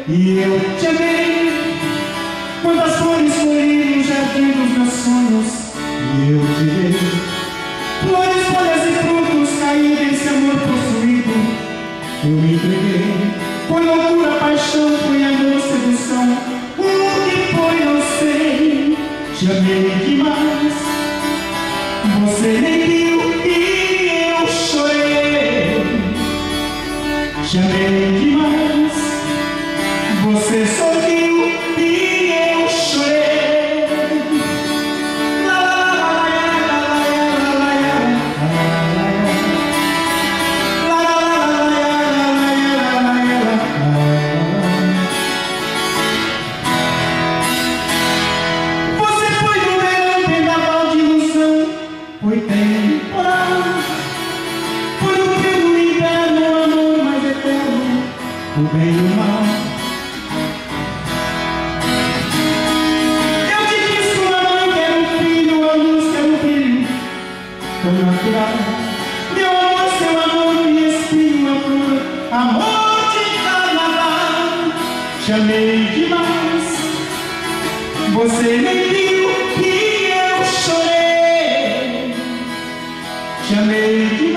e eu te amei. Quantas flores floriram no jardim dos meus sonhos, e eu te dei. Flores, folhas e frutos caídos desse amor possuído, eu me entreguei. Foi loucura, paixão, foi amor, sedução. O que foi, não sei. Te amei demais, você nem viu e eu chorei. Te amei demais, você sorriu e eu chorei. Você foi no verão, vendaval de ilusão, foi temporal. Foi no frio do inverno, o amor mais eterno, o bem e o mal. Eu te disse uma mãe, quero um filho, a luz, quero um brilho tão natural. Meu amor, seu amor, minha espinha, uma flor, amor de carnaval. Te amei demais, você nem viu e eu chorei. Te amei demais.